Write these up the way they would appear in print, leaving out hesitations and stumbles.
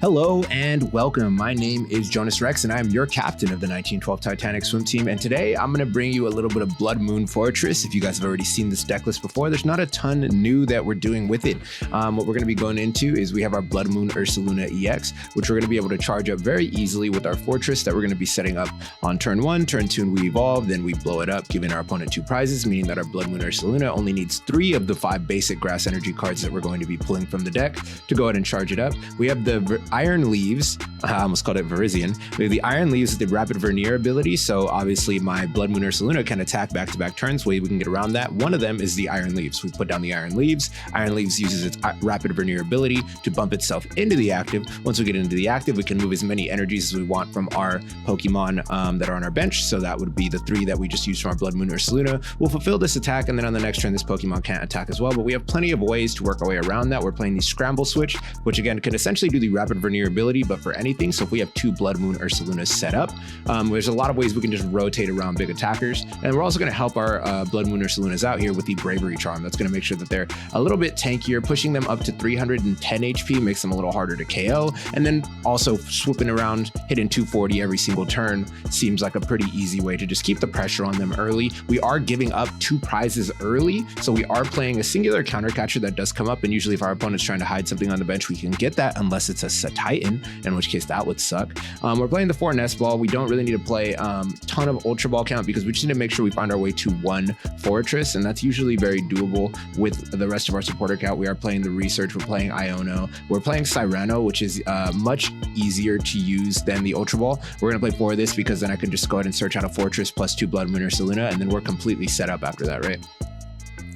Hello and welcome. My name is Jonas Rex and I am your captain of the 1912 Titanic swim team. And today I'm going to bring you a little bit of Bloodmoon Forretress. If you guys have already seen this deck list before, there's not a ton new that we're doing with it. What we're going to be going into is we have our Bloodmoon Ursaluna EX, which we're going to be able to charge up very easily with our Fortress that we're going to be setting up on turn 1. Turn 2 we evolve, then we blow it up, giving our opponent 2 prizes, meaning that our Bloodmoon Ursaluna only needs 3 of the 5 basic grass energy cards that we're going to be pulling from the deck to go ahead and charge it up. We have the Iron Leaves. I almost called it Verizian. We have the Iron Leaves with the Rapid Vernier ability, so obviously my Bloodmoon Ursaluna can attack back-to-back turns. Way we can get around that. One of them is the Iron Leaves. We put down the Iron Leaves. Iron Leaves uses its Rapid Vernier ability to bump itself into the active. Once we get into the active, we can move as many energies as we want from our Pokemon that are on our bench, so that would be the 3 that we just used from our Bloodmoon Ursaluna. We'll fulfill this attack, and then on the next turn, this Pokemon can't attack as well, but we have plenty of ways to work our way around that. We're playing the Scramble Switch, which again can essentially do the Rapid Vernier ability, but for anything. So if we have 2 Bloodmoon Ursalunas set up, there's a lot of ways we can just rotate around big attackers. And we're also going to help our Bloodmoon Ursalunas out here with the Bravery Charm. That's going to make sure that they're a little bit tankier, pushing them up to 310 HP, makes them a little harder to KO. And then also swooping around, hitting 240 every single turn seems like a pretty easy way to just keep the pressure on them early. We are giving up 2 prizes early, so we are playing a singular counter catcher that does come up, and usually if our opponent's trying to hide something on the bench, we can get that unless it's a Titan, in which case that would suck. We're playing the 4 Nest Ball. We don't really need to play ton of Ultra Ball count because we just need to make sure we find our way to 1 Forretress, and that's usually very doable with the rest of our supporter count. We are playing the Research, we're playing Iono, we're playing Cyrano, which is much easier to use than the Ultra Ball. We're going to play 4 of this because then I can just go ahead and search out a Fortress plus 2 Bloodmoon Ursaluna, and then we're completely set up after that, right?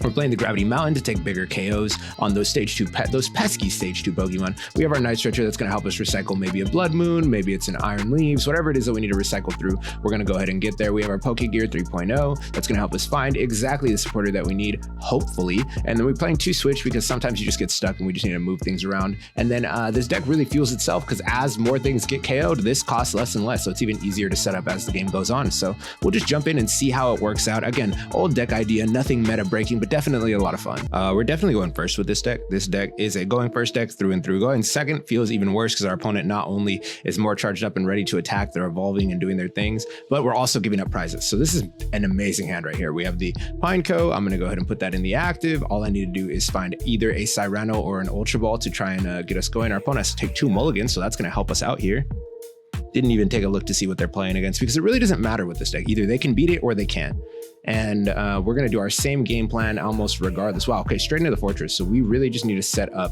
We're playing the Gravity Mountain to take bigger KOs on those stage 2, those pesky stage 2 Pokemon. We have our Night Stretcher that's going to help us recycle maybe a Bloodmoon, maybe it's an Iron Leaves, whatever it is that we need to recycle through. We're going to go ahead and get there. We have our Pokégear 3.0 that's going to help us find exactly the supporter that we need, hopefully. And then we're playing 2 Switch because sometimes you just get stuck and we just need to move things around. And then this deck really fuels itself because as more things get KO'd, this costs less and less. So it's even easier to set up as the game goes on. So we'll just jump in and see how it works out. Again, old deck idea, nothing meta breaking, but definitely a lot of fun. We're definitely going first with this deck. This deck is a going first deck through and through. Going second feels even worse because our opponent not only is more charged up and ready to attack, they're evolving and doing their things, but we're also giving up prizes. So this is an amazing hand right here. We have the Pineco. I'm going to go ahead and put that in the active. All I need to do is find either a Cyrano or an Ultra Ball to try and get us going. Our opponent has to take 2 mulligans, so that's going to help us out here. Didn't even take a look to see what they're playing against because it really doesn't matter with this deck. Either they can beat it or they can't. And we're going to do our same game plan almost regardless. Wow, okay, straight into the Fortress. So we really just need to set up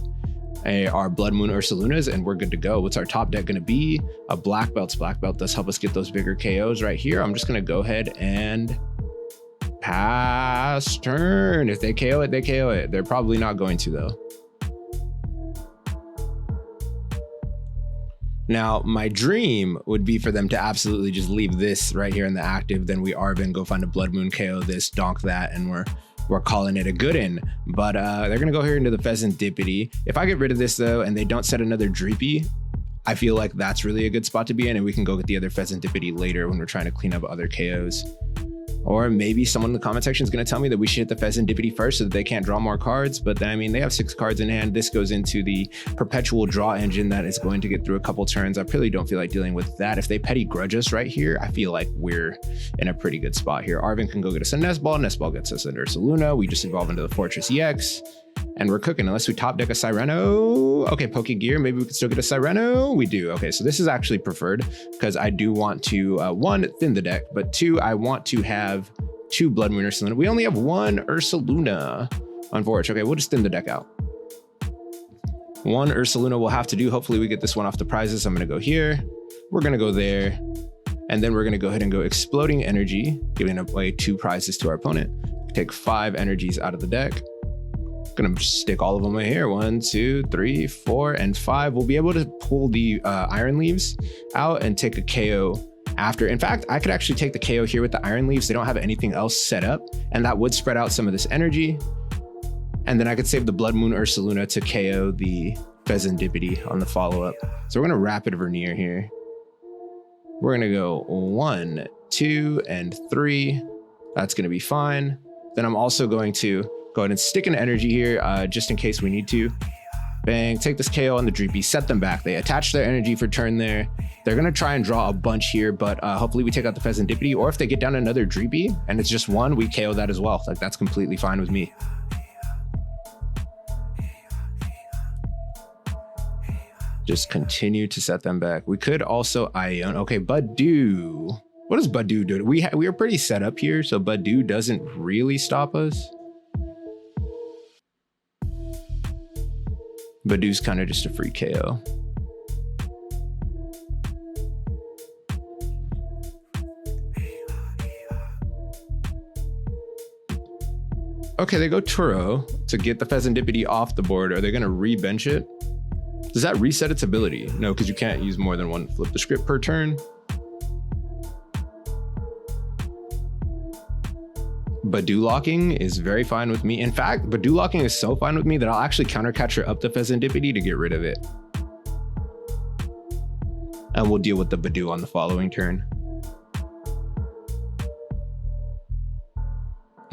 our Bloodmoon Ursalunas and we're good to go. What's our top deck going to be? A Black Belt's Black Belt does help us get those bigger KOs right here. I'm just going to go ahead and pass turn. If they KO it, they KO it. They're probably not going to though. Now, my dream would be for them to absolutely just leave this right here in the active. Then we Arven go find a Bloodmoon, KO this, donk that, and we're calling it a good in. But they're gonna go here into the Pheasant Dippity. If I get rid of this though, and they don't set another Dreepy, I feel like that's really a good spot to be in, and we can go get the other Pheasant Dippity later when we're trying to clean up other KOs. Or maybe someone in the comment section is going to tell me that we should hit the Pheasant Dippity first so that they can't draw more cards. But then, I mean, they have 6 cards in hand. This goes into the perpetual draw engine that is going to get through a couple turns. I really don't feel like dealing with that. If they Petty Grudge us right here, I feel like we're in a pretty good spot here. Arven can go get us a Nest Ball. Nest Ball gets us an Ursaluna. We just evolve into the Fortress EX. And we're cooking unless we top deck a Cyrano. Okay, Pokégear, maybe we can still get a Cyrano. We do. Okay, so this is actually preferred because I do want to, 1, thin the deck, but 2, I want to have 2 Bloodmoon Ursaluna. We only have 1 Ursaluna on Forge. Okay, we'll just thin the deck out. 1 Ursaluna will have to do. Hopefully we get this one off the prizes. I'm going to go here. We're going to go there. And then we're going to go ahead and go Exploding Energy, giving away 2 prizes to our opponent. Take 5 energies out of the deck. Gonna stick all of them right here. 1, 2, 3, 4, and 5. We'll be able to pull the Iron Leaves out and take a KO after. In fact, I could actually take the KO here with the Iron Leaves. They don't have anything else set up, and that would spread out some of this energy. And then I could save the Bloodmoon Ursaluna to KO the Pheasant Dippity on the follow-up. So we're gonna Rapid Vernier here. We're gonna go 1, 2, and 3. That's gonna be fine. Then I'm also going to go ahead and stick an energy here just in case we need to. Bang, take this KO on the Dreepy, set them back. They attach their energy for turn there. They're gonna try and draw a bunch here, but hopefully we take out the Pheasantipity, or if they get down another Dreepy and it's just one, we KO that as well. Like, that's completely fine with me. Just continue to set them back. We could also Iono. Okay, Budew. What does Budew do? We are pretty set up here, so Budew doesn't really stop us. Badew's kind of just a free KO. Okay, they go Turo to get the Pheasantipity off the board. Are they going to re-bench it? Does that reset its ability? No, because you can't use more than one flip the script per turn. Budew locking is very fine with me. In fact, Budew locking is so fine with me that I'll actually counter catcher up the Pheasantipity to get rid of it. And we'll deal with the Budew on the following turn.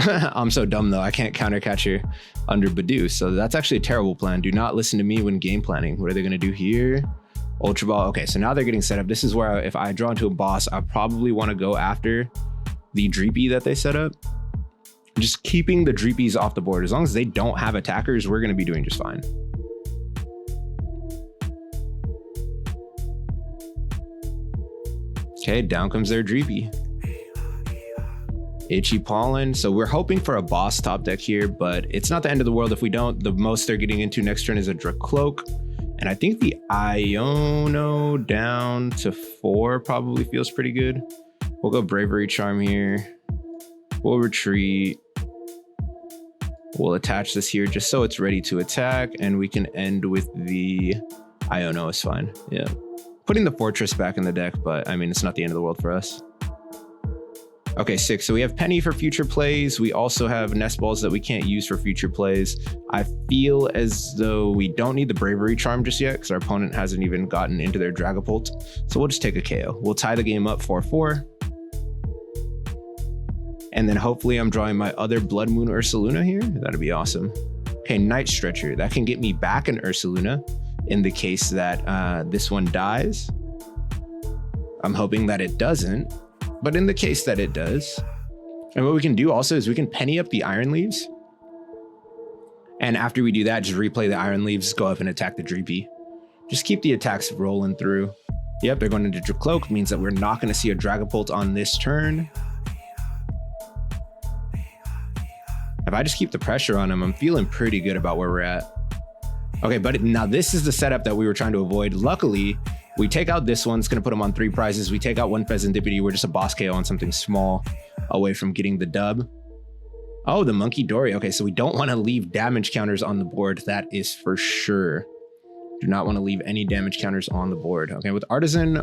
I'm so dumb though, I can't counter catcher under Budew, so that's actually a terrible plan. Do not listen to me when game planning. What are they gonna do here? Ultra Ball. Okay, so now they're getting set up. This is where if I draw into a boss, I probably want to go after the Dreepy that they set up. Just keeping the Dreepies off the board. As long as they don't have attackers, we're gonna be doing just fine. Okay, down comes their Dreepy. Itchy Pollen. So we're hoping for a boss top deck here, but it's not the end of the world if we don't. The most they're getting into next turn is a Dracloak. And I think the Iono down to 4 probably feels pretty good. We'll go Bravery Charm here. We'll retreat. We'll attach this here just so it's ready to attack, and we can end with the Iono is fine. Yeah. Putting the Forretress back in the deck, but I mean, it's not the end of the world for us. Okay, 6. So we have Penny for future plays. We also have Nest Balls that we can't use for future plays. I feel as though we don't need the Bravery Charm just yet because our opponent hasn't even gotten into their Dragapult. So we'll just take a KO. We'll tie the game up 4-4. And then hopefully I'm drawing my other Bloodmoon Ursaluna here. That'd be awesome. Okay, Night Stretcher. That can get me back an Ursaluna in the case that this one dies. I'm hoping that it doesn't. But in the case that it does, and what we can do also is we can penny up the Iron Leaves. And after we do that, just replay the Iron Leaves, go up and attack the Dreepy. Just keep the attacks rolling through. Yep, they're going into Dracloak, means that we're not going to see a Dragapult on this turn. If I just keep the pressure on him, I'm feeling pretty good about where we're at. Okay, but now this is the setup that we were trying to avoid. Luckily, we take out this one. It's going to put him on 3 prizes. We take out 1 Pheasantipity. We're just a boss KO on something small away from getting the dub. Oh, the Monkey Dory. Okay, so we don't want to leave damage counters on the board. That is for sure. Do not want to leave any damage counters on the board. Okay, with Artisan,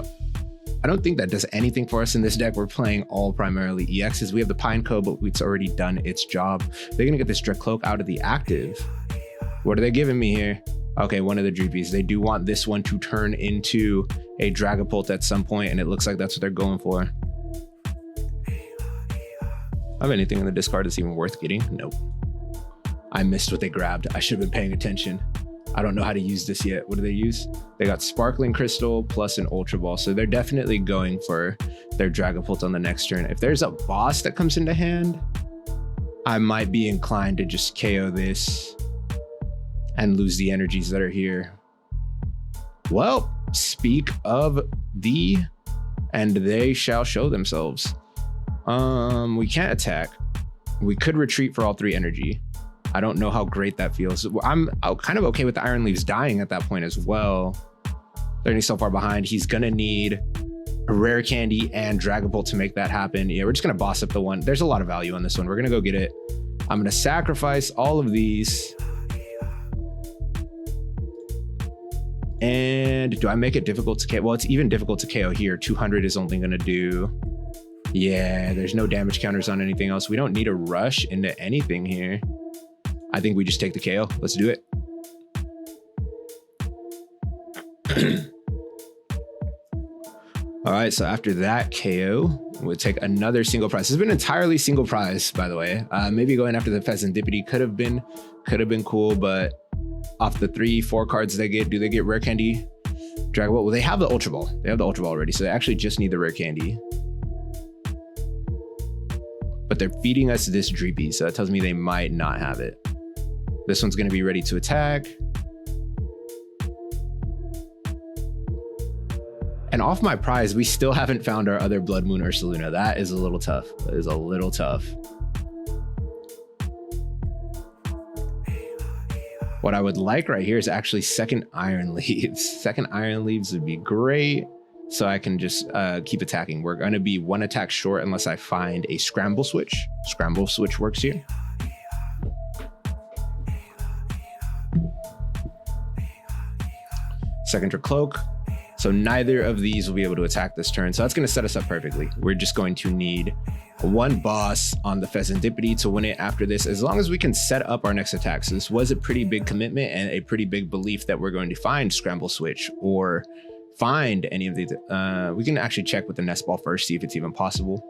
I don't think that does anything for us in this deck. We're playing all primarily EXs. We have the Pineco, but it's already done its job. They're going to get this Dracloak out of the active. What are they giving me here? Okay, one of the Dreepies. They do want this one to turn into a Dragapult at some point, and it looks like that's what they're going for. Have anything in the discard that's even worth getting? Nope. I missed what they grabbed. I should have been paying attention. I don't know how to use this yet. What do they use? They got Sparkling Crystal plus an Ultra Ball. So they're definitely going for their Dragapult on the next turn. If there's a boss that comes into hand, I might be inclined to just KO this and lose the energies that are here. Well, speak of the, and they shall show themselves. We can't attack. We could retreat for all 3 energy. I don't know how great that feels. I'm kind of okay with the Iron Leaves dying at that point as well. They're so far behind. He's gonna need a Rare Candy and Dragapult to make that happen. Yeah, we're just gonna boss up the one. There's a lot of value on this one. We're gonna go get it. I'm gonna sacrifice all of these. And do I make it difficult to KO? Well, it's even difficult to KO here. 200 is only gonna do. Yeah, there's no damage counters on anything else. We don't need to rush into anything here. I think we just take the KO. Let's do it. All right, so after that KO, we'll take another single prize. This has been entirely single prize, by the way. Maybe going after the Pheasantipity could have been cool, but off the 3-4 cards they get. Do they get rare candy? Dragon Ball. Well, they have the Ultra Ball. They have the Ultra Ball already, so they actually just need the rare candy. But they're feeding us this Dreepy, so that tells me they might not have it. This one's going to be ready to attack. And off my prize, we still haven't found our other Bloodmoon Ursaluna. That is a little tough. That is a little tough. What I would like right here is actually second Iron Leaves. Second Iron Leaves would be great. So I can just keep attacking. We're going to be 1 attack short unless I find a Scramble Switch. Scramble Switch works here. Second Cloak. So neither of these will be able to attack this turn. So that's going to set us up perfectly. We're just going to need 1 boss on the Pheasantipity to win it after this, as long as we can set up our next attack. So this was a pretty big commitment and a pretty big belief that we're going to find Scramble Switch or find any of these. We can actually check with the Nest Ball first, see if it's even possible.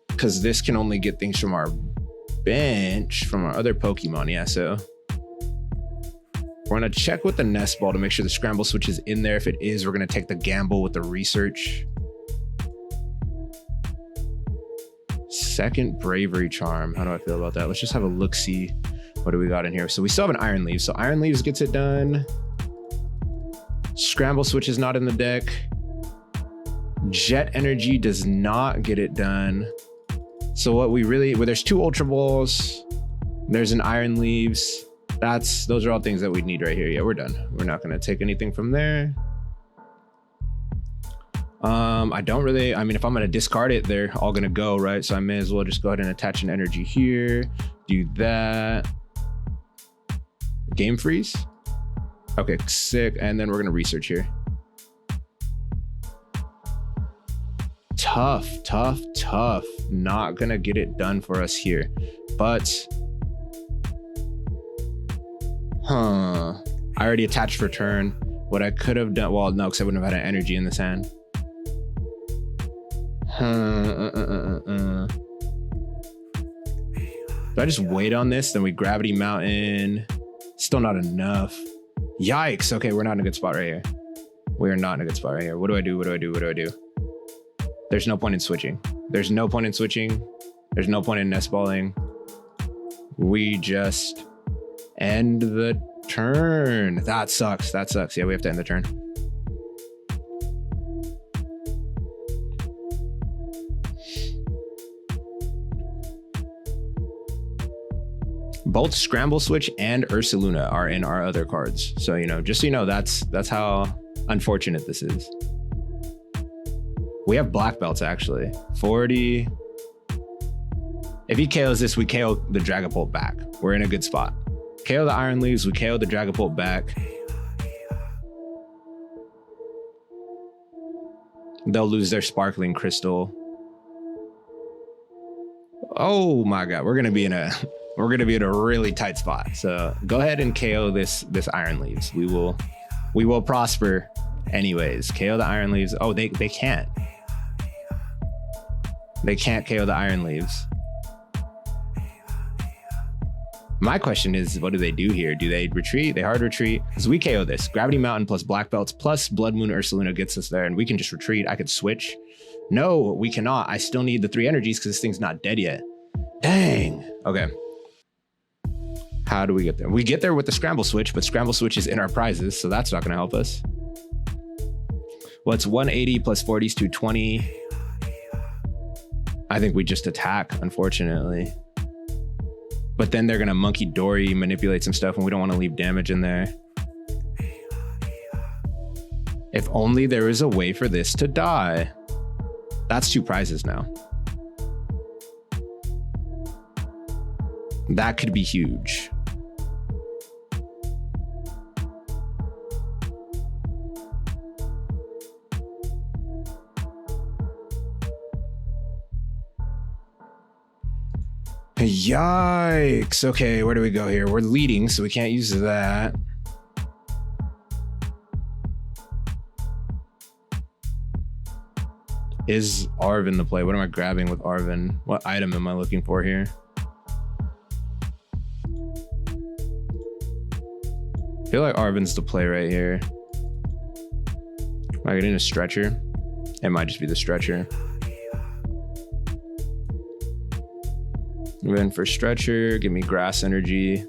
Because this can only get things from our bench, from our other Pokemon. Yeah, so we're going to check with the Nest Ball to make sure the Scramble Switch is in there. If it is, we're going to take the gamble with the research. Second Bravery Charm. How do I feel about that? Let's just have a look-see. What do we got in here? So we still have an Iron Leaf. So Iron Leaves gets it done. Scramble Switch is not in the deck. Jet Energy does not get it done. So what we really, well, there's 2 Ultra Balls. There's an Iron Leaves. Those are all things that we need right here. Yeah, we're done. We're not going to take anything from there. I don't really, I mean, if I'm going to discard it, they're all going to go, right? So I may as well just go ahead and attach an energy here. Do that. Game freeze. Okay, sick. And then we're going to research here. Tough. Not going to get it done for us here. But I already attached for turn. What I could have done, well, no, because I wouldn't have had an energy in this hand. Do I just wait on this? Then we Gravity Mountain. Still not enough. Yikes. Okay, we're not in a good spot right here. We are not in a good spot right here. What do I do? There's no point in switching. There's no point in nest balling. We just end the turn. That sucks. Yeah, we have to end the turn. Both Scramble Switch and Ursaluna are in our other cards. So, you know, just so you know, that's how unfortunate this is. We have black belts actually. 40. If he KOs this, we KO the Dragapult back. We're in a good spot. KO the Iron Leaves, we KO the Dragapult back. They'll lose their Sparkling Crystal. Oh my God, we're gonna be in a really tight spot. So go ahead and KO this Iron Leaves. We will prosper anyways. KO the Iron Leaves. Oh, they can't. They can't KO the Iron Leaves. My question is, what do they do here? Do they retreat? They hard retreat? Because we KO this. Gravity Mountain plus Black Belts plus Bloodmoon Ursaluna gets us there, and we can just retreat. I could switch. No, we cannot. I still need the 3 energies because this thing's not dead yet. Dang. Okay. How do we get there? We get there with the Scramble Switch, but Scramble Switch is in our prizes, so that's not going to help us. Well, it's 180 plus 40 is 220. I think we just attack, unfortunately. But then they're going to Monkey Dory, manipulate some stuff, and we don't want to leave damage in there. If only there was a way for this to die. That's 2 prizes now. That could be huge. Yikes. Okay, where do we go here? We're leading, so we can't use that. Is Arven the play? What am I grabbing with Arven? What item am I looking for here? I feel like Arven's the play right here. Am I getting a stretcher? It might just be the stretcher. Move in for stretcher, give me grass energy.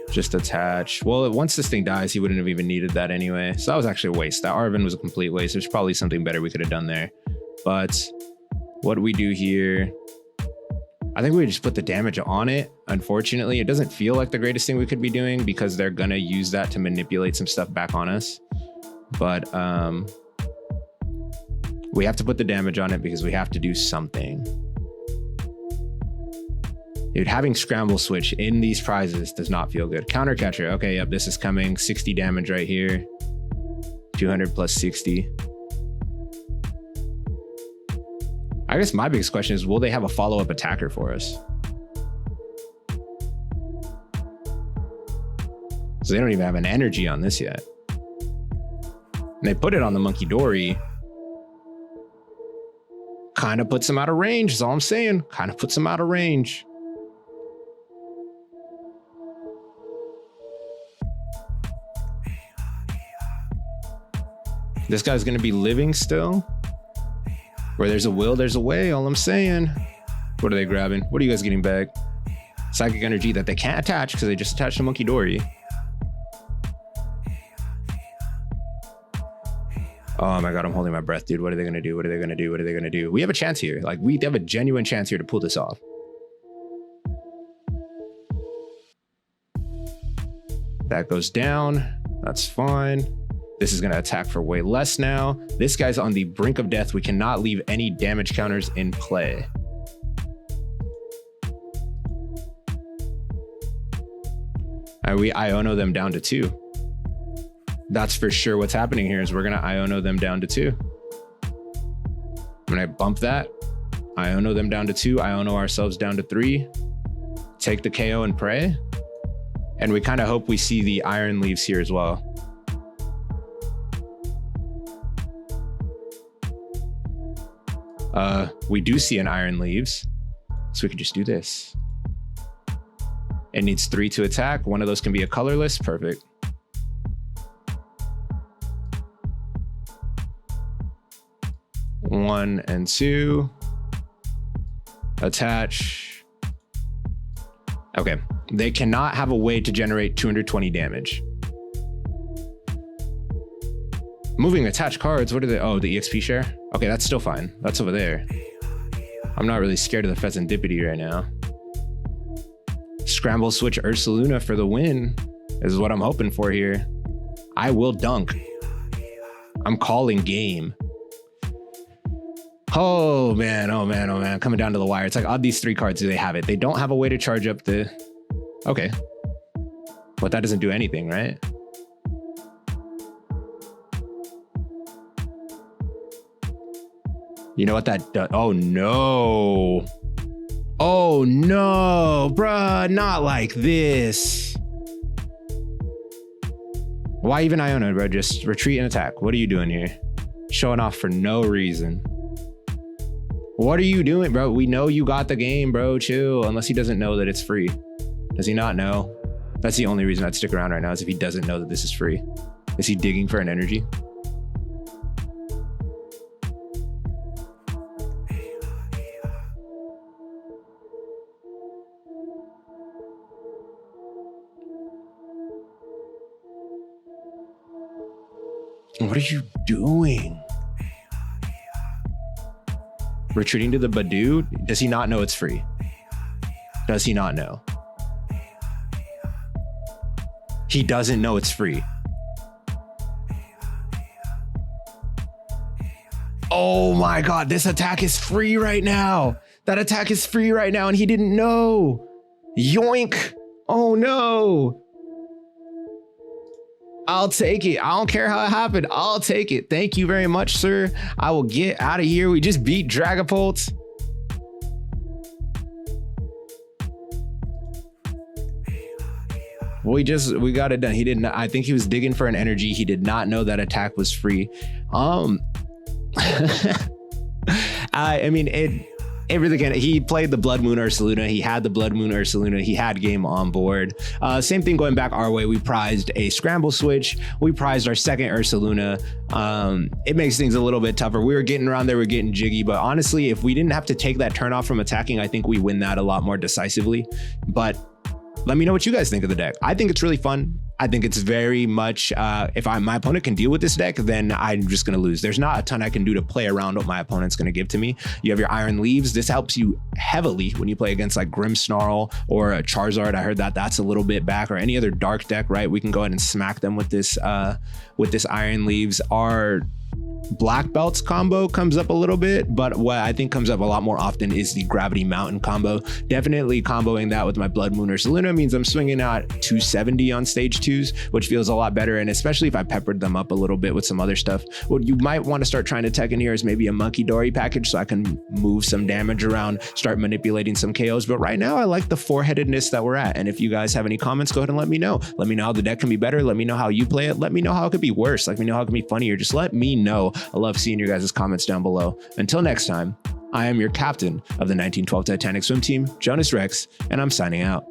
Just attach. Well, once this thing dies, he wouldn't have even needed that anyway. So that was actually a waste. That Arven was a complete waste. There's probably something better we could have done there. But what we do here, I think we just put the damage on it. Unfortunately, it doesn't feel like the greatest thing we could be doing because they're gonna use that to manipulate some stuff back on us. But we have to put the damage on it because we have to do something. Dude, having Scramble Switch in these prizes does not feel good. Counter Catcher. Okay, yep, this is coming. 60 damage right here. 200 plus 60. I guess my biggest question is, will they have a follow-up attacker for us? So they don't even have an energy on this yet. And they put it on the Monkey Dory. Kind of puts him out of range, is all I'm saying. Kind of puts him out of range. This guy's gonna be living still. Where there's a will, there's a way, all I'm saying. What are they grabbing? What are you guys getting back? Psychic energy that they can't attach because they just attached to Monkey Dory. Oh my God, I'm holding my breath, dude. What are they gonna do? What are they gonna do? What are they gonna do? We have a chance here. Like, we have a genuine chance here to pull this off. That goes down. That's fine. This is gonna attack for way less now. This guy's on the brink of death. We cannot leave any damage counters in play. And we Iono them down to 2. That's for sure what's happening here is we're gonna Iono them down to 2. I'm gonna bump that. Iono them down to 2. Iono ourselves down to 3. Take the KO and pray. And we kind of hope we see the Iron Leaves here as well. We do see an Iron Leaves, so we can just do this. It needs 3 to attack. One of those can be a colorless. Perfect. One and 2. Attach. Okay. They cannot have a way to generate 220 damage. Moving attached cards. What are they? Oh, the EXP share. Okay, that's still fine. That's over there. I'm not really scared of the Pheasantipity right now. Scramble Switch Ursaluna for the win is what I'm hoping for here. I will dunk. I'm calling game. Oh man, oh man, oh man. Coming down to the wire. It's like, odd these 3 cards, do they have it? They don't have a way to charge up the... Okay. But that doesn't do anything, right? You know what that does? Oh no. Oh no, bruh, not like this. Why even Iono, bro? Just retreat and attack. What are you doing here? Showing off for no reason. What are you doing, bro? We know you got the game, bro. Chill. Unless he doesn't know that it's free. Does he not know? That's the only reason I'd stick around right now, is if he doesn't know that this is free. Is he digging for an energy? What are you doing? Retreating to the Badoo? Does he not know it's free? Does he not know? He doesn't know it's free. Oh my God, this attack is free right now. That attack is free right now and he didn't know. Yoink. Oh no. I'll take it. I don't care how it happened. I'll take it. Thank you very much, sir. I will get out of here. We just beat Dragapult. We got it done. He didn't. I think he was digging for an energy. He did not know that attack was free. I mean, It really can. He played the Bloodmoon Ursaluna. He had the Bloodmoon Ursaluna. He had game on board. Same thing going back our way. We prized a Scramble Switch. We prized our second Ursaluna. It makes things a little bit tougher. We were getting around there. We're getting jiggy. But honestly, if we didn't have to take that turn off from attacking, I think we win that a lot more decisively. But let me know what you guys think of the deck. I think it's really fun. I think it's very much, if my opponent can deal with this deck, then I'm just going to lose. There's not a ton I can do to play around what my opponent's going to give to me. You have your Iron Leaves. This helps you heavily when you play against like Grimmsnarl or a Charizard. I heard that that's a little bit back, or any other dark deck, right? We can go ahead and smack them with this Iron Leaves. Our Black Belts combo comes up a little bit, but what I think comes up a lot more often is the Gravity Mountain combo. Definitely comboing that with my Bloodmoon Ursaluna means I'm swinging out 270 on stage 2s, which feels a lot better, and especially if I peppered them up a little bit with some other stuff. What you might want to start trying to tech in here is maybe a Monkey Dory package so I can move some damage around, start manipulating some KOs, but right now I like the four-headedness that we're at, and if you guys have any comments, go ahead and let me know. Let me know how the deck can be better. Let me know how you play it. Let me know how it could be worse. Let me know how it can be funnier. Just let me know. I love seeing your guys' comments down below. Until next time, I am your captain of the 1912 Titanic swim team, Jonas Rex, and I'm signing out.